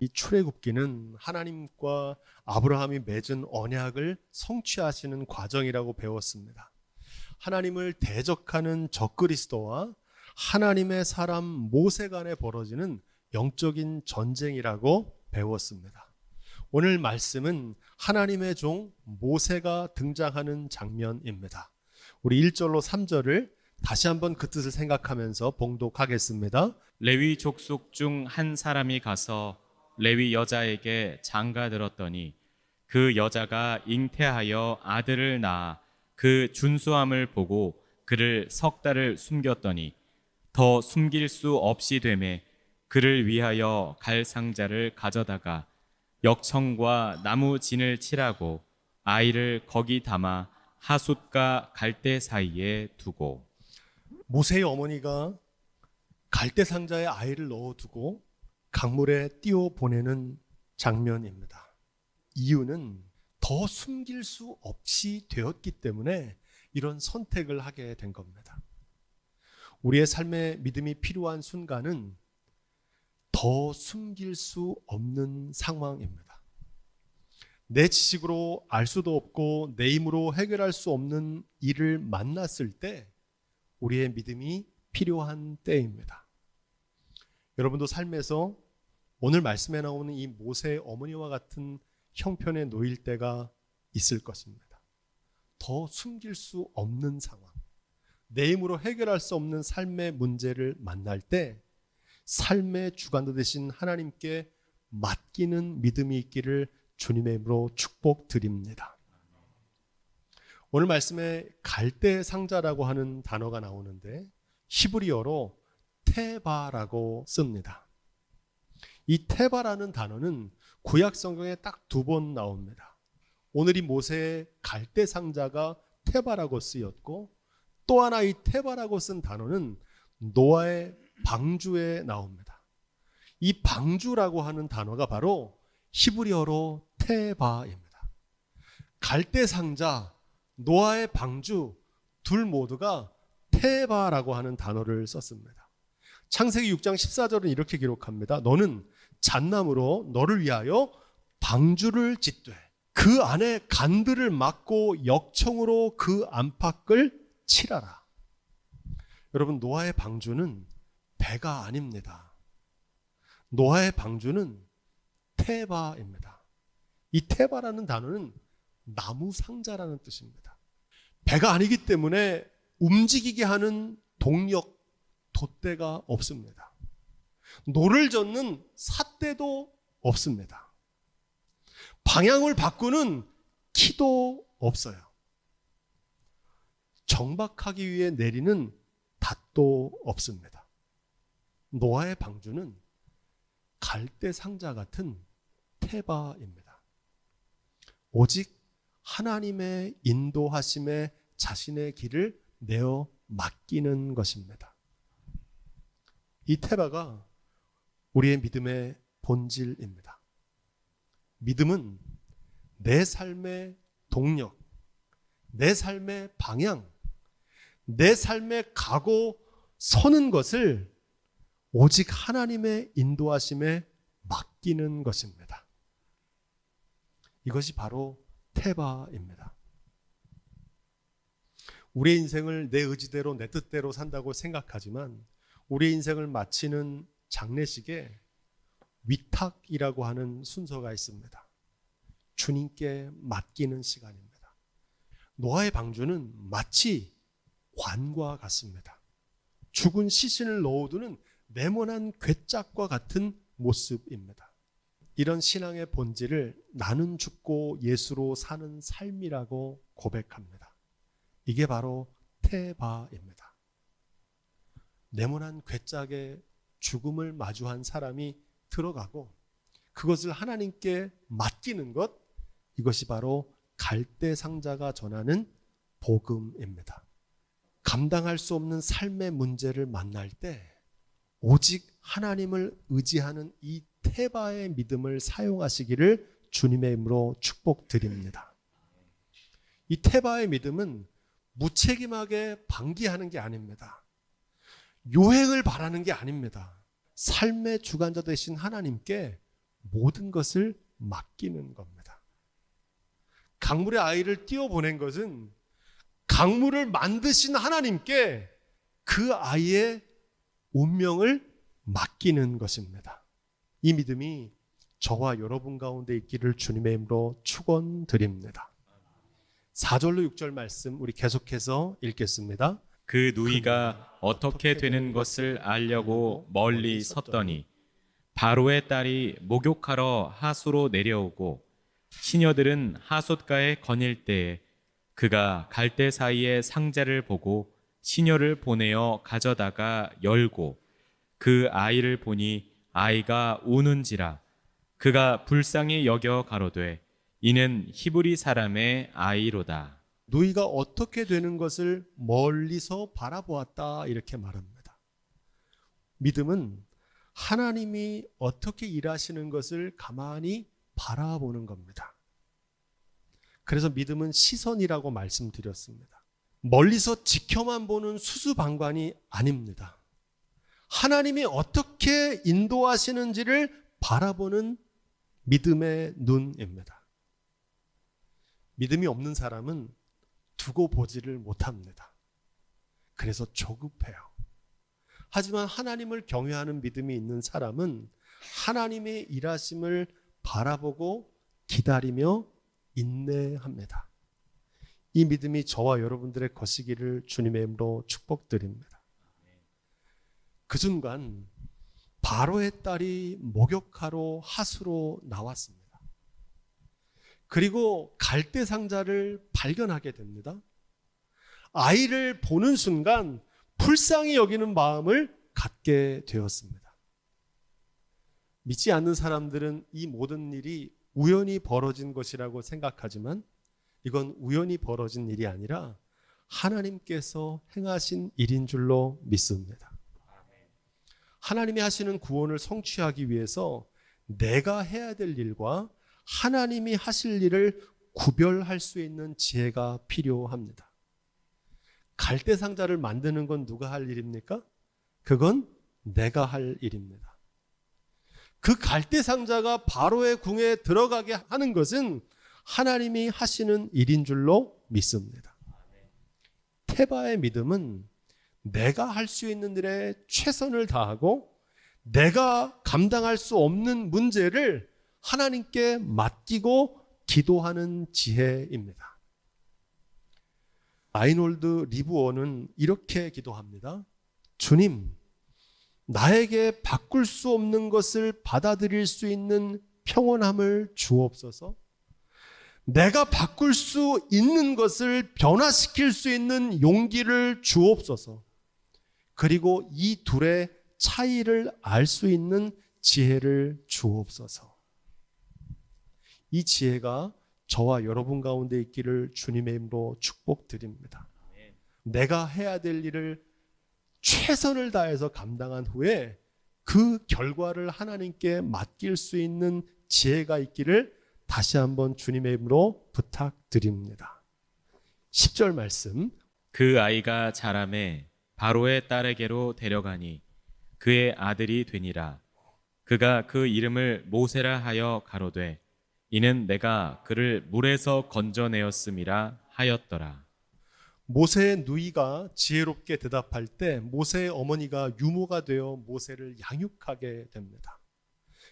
이 출애굽기는 하나님과 아브라함이 맺은 언약을 성취하시는 과정이라고 배웠습니다. 하나님을 대적하는 적그리스도와 하나님의 사람 모세 간에 벌어지는 영적인 전쟁이라고 배웠습니다. 오늘 말씀은 하나님의 종 모세가 등장하는 장면입니다. 우리 1절로 3절을 다시 한번 그 뜻을 생각하면서 봉독하겠습니다. 레위 족속 중 한 사람이 가서 레위 여자에게 장가들었더니 그 여자가 잉태하여 아들을 낳아 그 준수함을 보고 그를 석 달을 숨겼더니 더 숨길 수 없이 되매 그를 위하여 갈 상자를 가져다가 역청과 나무 진을 칠하고 아이를 거기 담아 하숫과 갈대 사이에 두고. 모세의 어머니가 갈대 상자에 아이를 넣어두고 강물에 띄워 보내는 장면입니다. 이유는 더 숨길 수 없이 되었기 때문에 이런 선택을 하게 된 겁니다. 우리의 삶에 믿음이 필요한 순간은 더 숨길 수 없는 상황입니다. 내 지식으로 알 수도 없고 내 힘으로 해결할 수 없는 일을 만났을 때 우리의 믿음이 필요한 때입니다. 여러분도 삶에서 오늘 말씀에 나오는 이 모세의 어머니와 같은 형편에 놓일 때가 있을 것입니다. 더 숨길 수 없는 상황, 내 힘으로 해결할 수 없는 삶의 문제를 만날 때 삶의 주관자 되신 하나님께 맡기는 믿음이 있기를 주님의 이름으로 축복드립니다. 오늘 말씀에 갈대 상자라고 하는 단어가 나오는데 히브리어로 테바라고 씁니다. 이 테바라는 단어는 구약 성경에 딱 2번 나옵니다. 오늘 이 모세의 갈대 상자가 테바라고 쓰였고 또 하나 이 테바라고 쓴 단어는 노아의 방주에 나옵니다. 이 방주라고 하는 단어가 바로 히브리어로 테바입니다. 갈대 상자, 노아의 방주 둘 모두가 테바라고 하는 단어를 썼습니다. 창세기 6장 14절은 이렇게 기록합니다. 너는 잣나무로 너를 위하여 방주를 짓되 그 안에 간들을 막고 역청으로 그 안팎을 칠하라. 여러분, 노아의 방주는 배가 아닙니다. 노아의 방주는 테바입니다. 이 테바라는 단어는 나무 상자라는 뜻입니다. 배가 아니기 때문에 움직이게 하는 동력, 돛대가 없습니다. 노를 젓는 삿대도 없습니다. 방향을 바꾸는 키도 없어요. 정박하기 위해 내리는 닷도 없습니다. 노아의 방주는 갈대 상자 같은 테바입니다. 오직 하나님의 인도하심에 자신의 길을 내어 맡기는 것입니다. 이 테바가 우리의 믿음의 본질입니다. 믿음은 내 삶의 동력, 내 삶의 방향, 내 삶의 가고 서는 것을 오직 하나님의 인도하심에 맡기는 것입니다. 이것이 바로 테바입니다. 우리의 인생을 내 의지대로 내 뜻대로 산다고 생각하지만 우리의 인생을 마치는 장례식에 위탁이라고 하는 순서가 있습니다. 주님께 맡기는 시간입니다. 노아의 방주는 마치 관과 같습니다. 죽은 시신을 넣어두는 네모난 괴짝과 같은 모습입니다. 이런 신앙의 본질을 나는 죽고 예수로 사는 삶이라고 고백합니다. 이게 바로 테바입니다. 네모난 괴짝에 죽음을 마주한 사람이 들어가고 그것을 하나님께 맡기는 것, 이것이 바로 갈대 상자가 전하는 복음입니다. 감당할 수 없는 삶의 문제를 만날 때 오직 하나님을 의지하는 이 테바의 믿음을 사용하시기를 주님의 이름으로 축복드립니다. 이 테바의 믿음은 무책임하게 방기하는 게 아닙니다. 요행을 바라는 게 아닙니다. 삶의 주관자 되신 하나님께 모든 것을 맡기는 겁니다. 강물의 아이를 띄워보낸 것은 강물을 만드신 하나님께 그 아이의 운명을 맡기는 것입니다. 이 믿음이 저와 여러분 가운데 있기를 주님의 이름으로 축원드립니다. 4절로 6절 말씀 우리 계속해서 읽겠습니다. 그 누이가 어떻게 되는 것을 알려고 멀리 섰더니 바로의 딸이 목욕하러 하수로 내려오고 시녀들은 하숫가에 거닐 때에 그가 갈대 사이에 상자를 보고 시녀를 보내어 가져다가 열고 그 아이를 보니 아이가 우는지라 그가 불쌍히 여겨 가로되 이는 히브리 사람의 아이로다. 누이가 어떻게 되는 것을 멀리서 바라보았다 이렇게 말합니다. 믿음은 하나님이 어떻게 일하시는 것을 가만히 바라보는 겁니다. 그래서 믿음은 시선이라고 말씀드렸습니다. 멀리서 지켜만 보는 수수방관이 아닙니다. 하나님이 어떻게 인도하시는지를 바라보는 믿음의 눈입니다. 믿음이 없는 사람은 두고 보지를 못합니다. 그래서 조급해요. 하지만 하나님을 경외하는 믿음이 있는 사람은 하나님의 일하심을 바라보고 기다리며 인내합니다. 이 믿음이 저와 여러분들의 것이기를 주님의 이름으로 축복드립니다. 그 순간 바로의 딸이 목욕하러 하수로 나왔습니다. 그리고 갈대 상자를 발견하게 됩니다. 아이를 보는 순간 불쌍히 여기는 마음을 갖게 되었습니다. 믿지 않는 사람들은 이 모든 일이 우연히 벌어진 것이라고 생각하지만 이건 우연히 벌어진 일이 아니라 하나님께서 행하신 일인 줄로 믿습니다. 하나님이 하시는 구원을 성취하기 위해서 내가 해야 될 일과 하나님이 하실 일을 구별할 수 있는 지혜가 필요합니다. 갈대 상자를 만드는 건 누가 할 일입니까? 그건 내가 할 일입니다. 그 갈대 상자가 바로의 궁에 들어가게 하는 것은 하나님이 하시는 일인 줄로 믿습니다. 테바의 믿음은 내가 할 수 있는 일에 최선을 다하고 내가 감당할 수 없는 문제를 하나님께 맡기고 기도하는 지혜입니다. 아이놀드 리브원은 이렇게 기도합니다. 주님, 나에게 바꿀 수 없는 것을 받아들일 수 있는 평온함을 주옵소서. 내가 바꿀 수 있는 것을 변화시킬 수 있는 용기를 주옵소서. 그리고 이 둘의 차이를 알 수 있는 지혜를 주옵소서. 이 지혜가 저와 여러분 가운데 있기를 주님의 이름으로 축복드립니다. 내가 해야 될 일을 최선을 다해서 감당한 후에 그 결과를 하나님께 맡길 수 있는 지혜가 있기를 다시 한번 주님의 이름으로 부탁드립니다. 10절 말씀. 그 아이가 자라매 바로의 딸에게로 데려가니 그의 아들이 되니라. 그가 그 이름을 모세라 하여 가로되 이는 내가 그를 물에서 건져내었음이라 하였더라. 모세의 누이가 지혜롭게 대답할 때 모세의 어머니가 유모가 되어 모세를 양육하게 됩니다.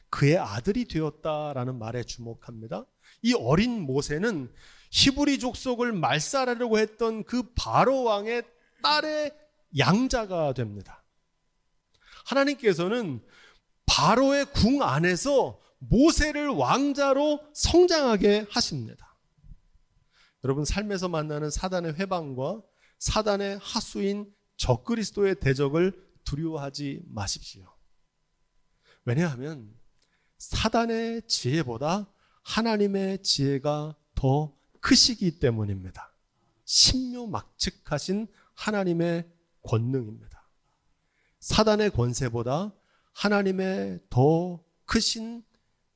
그의 아들이 되었다라는 말에 주목합니다. 이 어린 모세는 히브리 족속을 말살하려고 했던 그 바로 왕의 딸의 양자가 됩니다. 하나님께서는 바로의 궁 안에서 모세를 왕자로 성장하게 하십니다. 여러분, 삶에서 만나는 사단의 회방과 사단의 하수인 적그리스도의 대적을 두려워하지 마십시오. 왜냐하면 사단의 지혜보다 하나님의 지혜가 더 크시기 때문입니다. 신묘막측하신 하나님의 권능입니다. 사단의 권세보다 하나님의 더 크신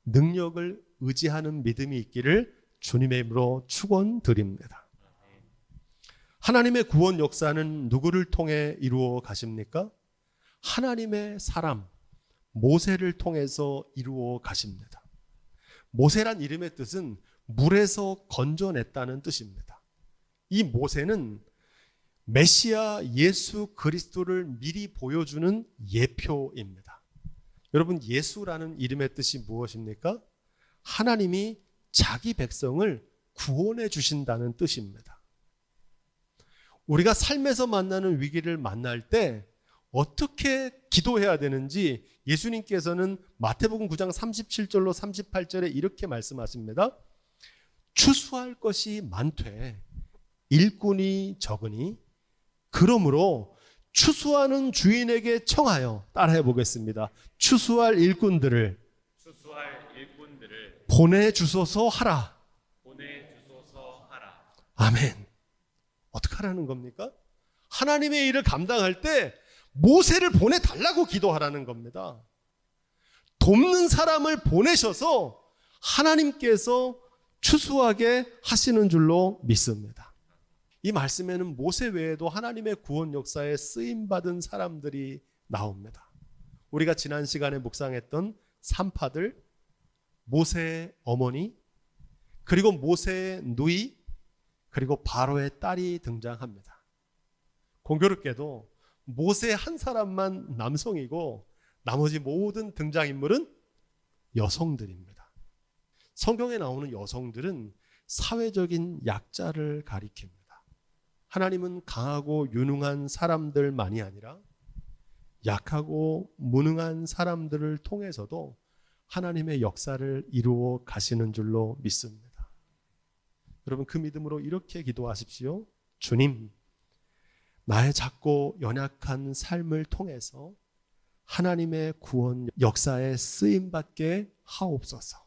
능력을 의지하는 믿음이 있기를 주님의 이름으로 축원드립니다. 하나님의 구원 역사는 누구를 통해 이루어 가십니까? 하나님의 사람 모세를 통해서 이루어 가십니다. 모세란 이름의 뜻은 물에서 건져냈다는 뜻입니다. 이 모세는 메시아 예수 그리스도를 미리 보여주는 예표입니다. 여러분, 예수라는 이름의 뜻이 무엇입니까? 하나님이 자기 백성을 구원해 주신다는 뜻입니다. 우리가 삶에서 만나는 위기를 만날 때 어떻게 기도해야 되는지 예수님께서는 마태복음 9장 37절로 38절에 이렇게 말씀하십니다. 추수할 것이 많되 일꾼이 적으니 그러므로 추수하는 주인에게 청하여, 따라해 보겠습니다. 추수할 일꾼들을 보내주소서 하라. 아멘. 어떻게 하라는 겁니까? 하나님의 일을 감당할 때 모세를 보내달라고 기도하라는 겁니다. 돕는 사람을 보내셔서 하나님께서 추수하게 하시는 줄로 믿습니다. 이 말씀에는 모세 외에도 하나님의 구원 역사에 쓰임받은 사람들이 나옵니다. 우리가 지난 시간에 묵상했던 산파들, 모세의 어머니, 그리고 모세의 누이, 그리고 바로의 딸이 등장합니다. 공교롭게도 모세 한 사람만 남성이고 나머지 모든 등장인물은 여성들입니다. 성경에 나오는 여성들은 사회적인 약자를 가리킵니다. 하나님은 강하고 유능한 사람들만이 아니라 약하고 무능한 사람들을 통해서도 하나님의 역사를 이루어 가시는 줄로 믿습니다. 여러분, 그 믿음으로 이렇게 기도하십시오. 주님, 나의 작고 연약한 삶을 통해서 하나님의 구원 역사에 쓰임받게 하옵소서.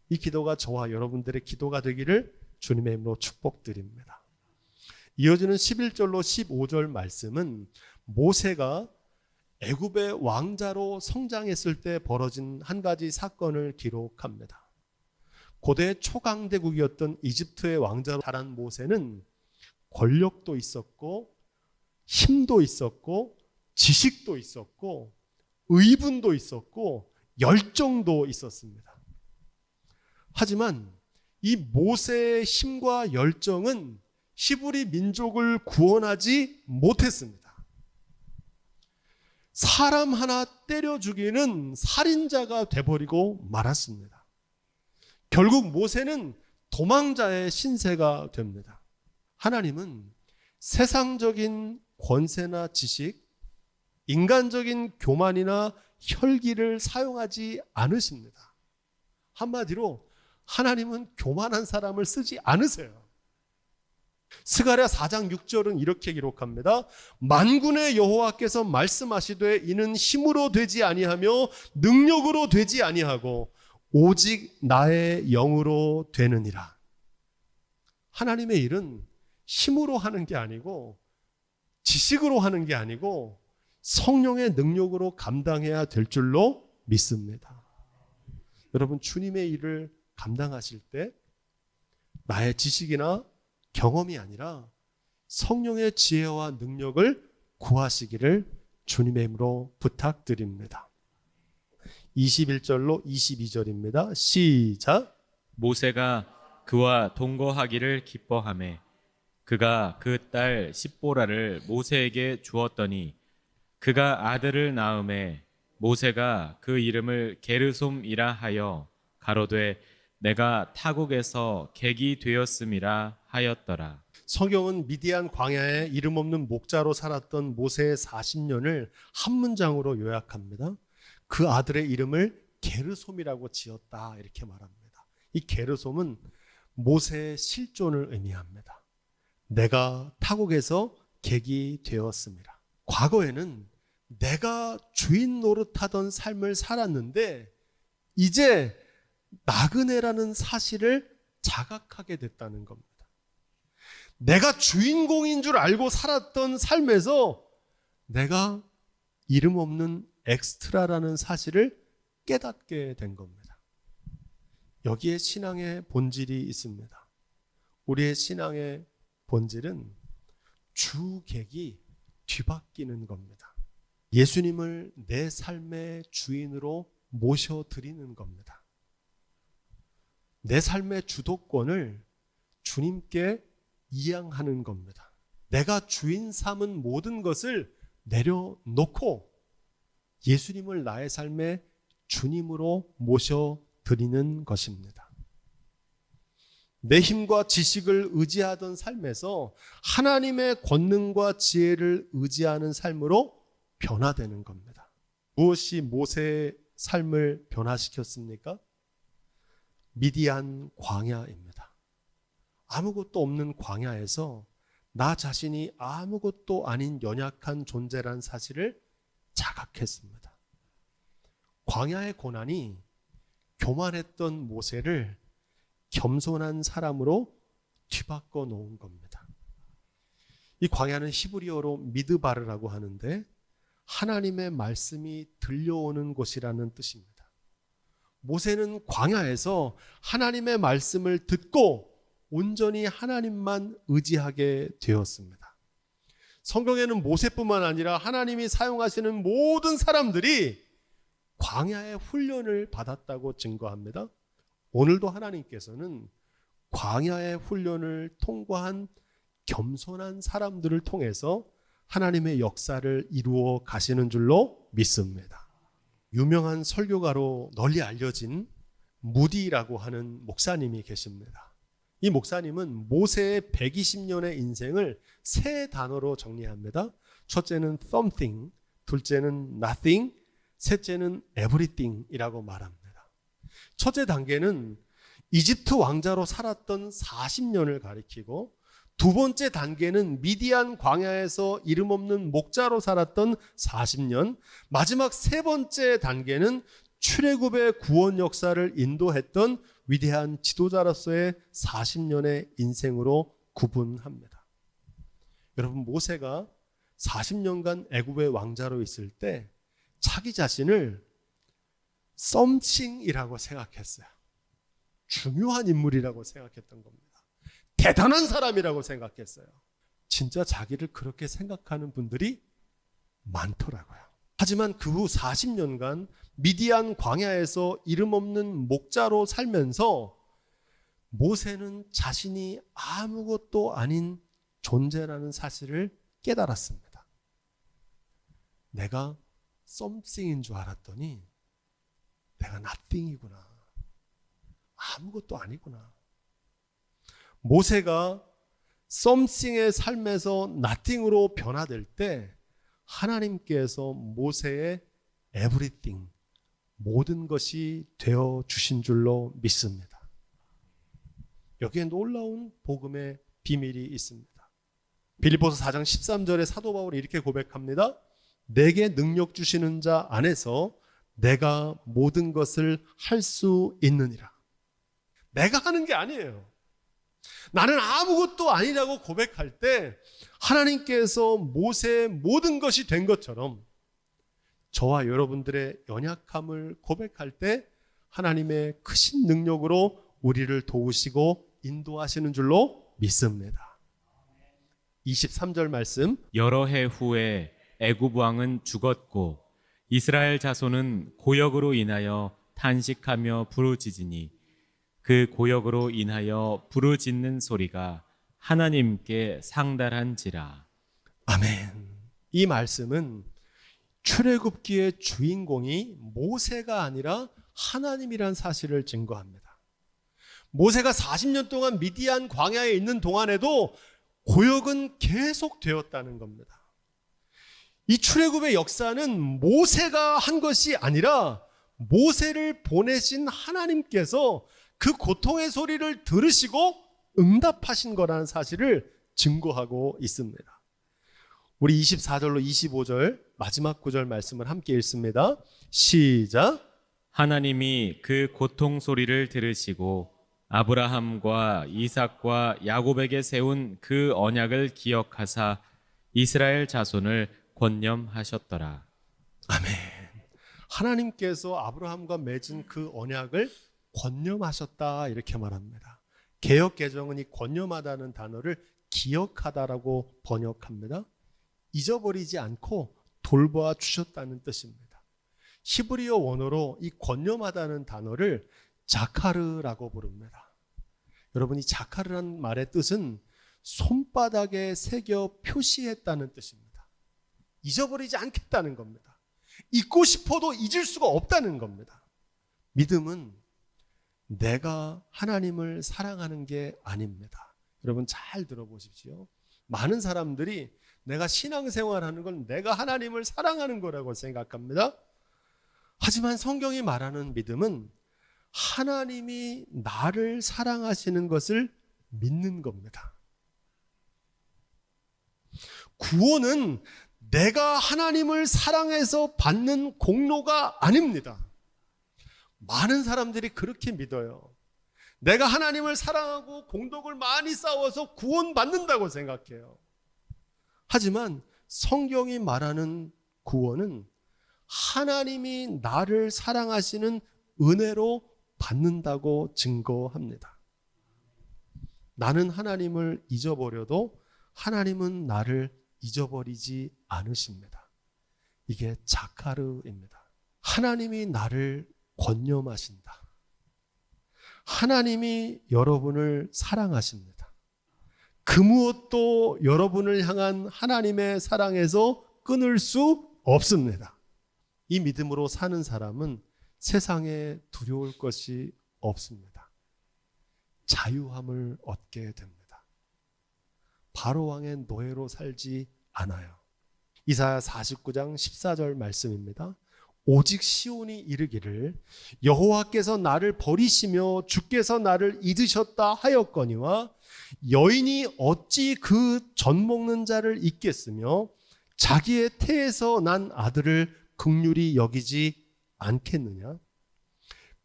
이 기도가 저와 여러분들의 기도가 되기를 주님의 이름으로 축복드립니다. 이어지는 11절로 15절 말씀은 모세가 애굽의 왕자로 성장했을 때 벌어진 한 가지 사건을 기록합니다. 고대 초강대국이었던 이집트의 왕자로 자란 모세는 권력도 있었고 힘도 있었고 지식도 있었고 의분도 있었고 열정도 있었습니다. 하지만 이 모세의 힘과 열정은 히브리 민족을 구원하지 못했습니다. 사람 하나 때려 죽이는 살인자가 돼버리고 말았습니다. 결국 모세는 도망자의 신세가 됩니다. 하나님은 세상적인 권세나 지식, 인간적인 교만이나 혈기를 사용하지 않으십니다. 한마디로 하나님은 교만한 사람을 쓰지 않으세요. 스가랴 4장 6절은 이렇게 기록합니다. 만군의 여호와께서 말씀하시되 이는 힘으로 되지 아니하며 능력으로 되지 아니하고 오직 나의 영으로 되느니라. 하나님의 일은 힘으로 하는 게 아니고 지식으로 하는 게 아니고 성령의 능력으로 감당해야 될 줄로 믿습니다. 여러분, 주님의 일을 감당하실 때 나의 지식이나 경험이 아니라 성령의 지혜와 능력을 구하시기를 주님의 이름으로 부탁드립니다. 21절로 22절입니다. 시작. 모세가 그와 동거하기를 기뻐하매 그가 그 딸 십보라를 모세에게 주었더니 그가 아들을 낳음에 모세가 그 이름을 게르솜이라 하여 가로되 내가 타국에서 객이 되었음이라 하였더라. 성경은 미디안 광야에 이름 없는 목자로 살았던 모세의 40년을 한 문장으로 요약합니다. 그 아들의 이름을 게르솜이라고 지었다, 이렇게 말합니다. 이 게르솜은 모세의 실존을 의미합니다. 내가 타국에서 객이 되었습니다. 과거에는 내가 주인 노릇하던 삶을 살았는데 이제 나그네라는 사실을 자각하게 됐다는 겁니다. 내가 주인공인 줄 알고 살았던 삶에서 내가 이름 없는 엑스트라라는 사실을 깨닫게 된 겁니다. 여기에 신앙의 본질이 있습니다. 우리의 신앙의 본질은 주객이 뒤바뀌는 겁니다. 예수님을 내 삶의 주인으로 모셔드리는 겁니다. 내 삶의 주도권을 주님께 이양하는 겁니다. 내가 주인 삼은 모든 것을 내려놓고 예수님을 나의 삶의 주님으로 모셔드리는 것입니다. 내 힘과 지식을 의지하던 삶에서 하나님의 권능과 지혜를 의지하는 삶으로 변화되는 겁니다. 무엇이 모세의 삶을 변화시켰습니까? 미디안 광야입니다. 아무것도 없는 광야에서 나 자신이 아무것도 아닌 연약한 존재란 사실을 자각했습니다. 광야의 고난이 교만했던 모세를 겸손한 사람으로 뒤바꿔 놓은 겁니다. 이 광야는 히브리어로 미드바르라고 하는데 하나님의 말씀이 들려오는 곳이라는 뜻입니다. 모세는 광야에서 하나님의 말씀을 듣고 온전히 하나님만 의지하게 되었습니다. 성경에는 모세뿐만 아니라 하나님이 사용하시는 모든 사람들이 광야의 훈련을 받았다고 증거합니다. 오늘도 하나님께서는 광야의 훈련을 통과한 겸손한 사람들을 통해서 하나님의 역사를 이루어 가시는 줄로 믿습니다. 유명한 설교가로 널리 알려진 무디라고 하는 목사님이 계십니다. 이 목사님은 모세의 120년의 인생을 세 단어로 정리합니다. 첫째는 something, 둘째는 nothing, 셋째는 everything이라고 말합니다. 첫째 단계는 이집트 왕자로 살았던 40년을 가리키고 두 번째 단계는 미디안 광야에서 이름 없는 목자로 살았던 40년, 마지막 세 번째 단계는 출애굽의 구원 역사를 인도했던 위대한 지도자로서의 40년의 인생으로 구분합니다. 여러분, 모세가 40년간 애굽의 왕자로 있을 때 자기 자신을 썸씽이라고 생각했어요. 중요한 인물이라고 생각했던 겁니다. 대단한 사람이라고 생각했어요. 진짜 자기를 그렇게 생각하는 분들이 많더라고요. 하지만 그 후 40년간 미디안 광야에서 이름 없는 목자로 살면서 모세는 자신이 아무것도 아닌 존재라는 사실을 깨달았습니다. 내가 something인 줄 알았더니 내가 nothing이구나. 아무것도 아니구나. 모세가 something의 삶에서 nothing으로 변화될 때 하나님께서 모세의 everything, 모든 것이 되어 주신 줄로 믿습니다. 여기에 놀라운 복음의 비밀이 있습니다. 빌립보서 4장 13절에 사도 바울이 이렇게 고백합니다. 내게 능력 주시는 자 안에서 내가 모든 것을 할 수 있느니라. 내가 하는 게 아니에요. 나는 아무것도 아니라고 고백할 때 하나님께서 모세의 모든 것이 된 것처럼 저와 여러분들의 연약함을 고백할 때 하나님의 크신 능력으로 우리를 도우시고 인도하시는 줄로 믿습니다. 23절 말씀. 여러 해 후에 애굽 왕은 죽었고 이스라엘 자손은 고역으로 인하여 탄식하며 부르짖으니 그 고역으로 인하여 부르짖는 소리가 하나님께 상달한지라. 아멘. 이 말씀은 출애굽기의 주인공이 모세가 아니라 하나님이란 사실을 증거합니다. 모세가 40년 동안 미디안 광야에 있는 동안에도 고역은 계속되었다는 겁니다. 이 출애굽의 역사는 모세가 한 것이 아니라 모세를 보내신 하나님께서 그 고통의 소리를 들으시고 응답하신 거라는 사실을 증거하고 있습니다. 우리 24절로 25절 마지막 구절 말씀을 함께 읽습니다. 시작. 하나님이 그 고통 소리를 들으시고 아브라함과 이삭과 야곱에게 세운 그 언약을 기억하사 이스라엘 자손을 권념하셨더라. 아멘. 하나님께서 아브라함과 맺은 그 언약을 권념하셨다 이렇게 말합니다. 개역 개정은 이 권념하다는 단어를 기억하다라고 번역합니다. 잊어버리지 않고 돌보아 주셨다는 뜻입니다. 히브리어 원어로 이 권념하다는 단어를 자카르라고 부릅니다. 여러분, 이 자카르란 말의 뜻은 손바닥에 새겨 표시했다는 뜻입니다. 잊어버리지 않겠다는 겁니다. 잊고 싶어도 잊을 수가 없다는 겁니다. 믿음은 내가 하나님을 사랑하는 게 아닙니다. 여러분 잘 들어보십시오. 많은 사람들이 내가 신앙생활하는 건 내가 하나님을 사랑하는 거라고 생각합니다. 하지만 성경이 말하는 믿음은 하나님이 나를 사랑하시는 것을 믿는 겁니다. 구원은 내가 하나님을 사랑해서 받는 공로가 아닙니다. 많은 사람들이 그렇게 믿어요. 내가 하나님을 사랑하고 공덕을 많이 쌓아서 구원받는다고 생각해요. 하지만 성경이 말하는 구원은 하나님이 나를 사랑하시는 은혜로 받는다고 증거합니다. 나는 하나님을 잊어버려도 하나님은 나를 잊어버리지 않으십니다. 이게 자카르입니다. 하나님이 나를 권념하신다. 하나님이 여러분을 사랑하십니다. 그 무엇도 여러분을 향한 하나님의 사랑에서 끊을 수 없습니다. 이 믿음으로 사는 사람은 세상에 두려울 것이 없습니다. 자유함을 얻게 됩니다. 바로왕의 노예로 살지 않아요. 이사야 49장 14절 말씀입니다. 오직 시온이 이르기를 여호와께서 나를 버리시며 주께서 나를 잊으셨다 하였거니와 여인이 어찌 그 젖 먹는 자를 잊겠으며 자기의 태에서 난 아들을 긍휼히 여기지 않겠느냐.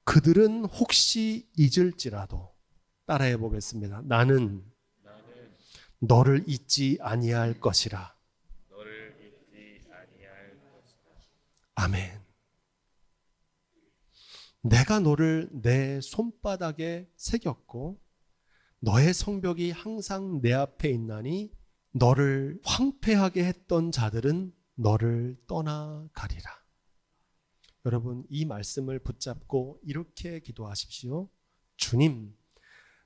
그들은 혹시 잊을지라도 따라해 보겠습니다. 나는 너를 잊지 아니할 것이라. 아멘. 내가 너를 내 손바닥에 새겼고 너의 성벽이 항상 내 앞에 있나니 너를 황폐하게 했던 자들은 너를 떠나가리라. 여러분, 이 말씀을 붙잡고 이렇게 기도하십시오. 주님,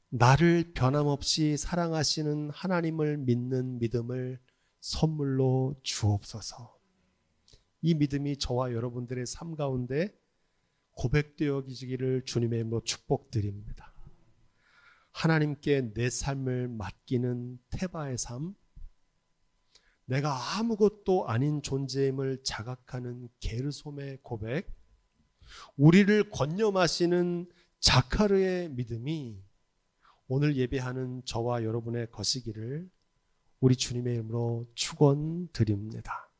나를 변함없이 사랑하시는 하나님을 믿는 믿음을 선물로 주옵소서. 이 믿음이 저와 여러분들의 삶 가운데 고백되어지기를 주님의 이름으로 축복드립니다. 하나님께 내 삶을 맡기는 테바의 삶, 내가 아무것도 아닌 존재임을 자각하는 게르솜의 고백, 우리를 권념하시는 자카르의 믿음이 오늘 예배하는 저와 여러분의 것이기를 우리 주님의 이름으로 축원드립니다.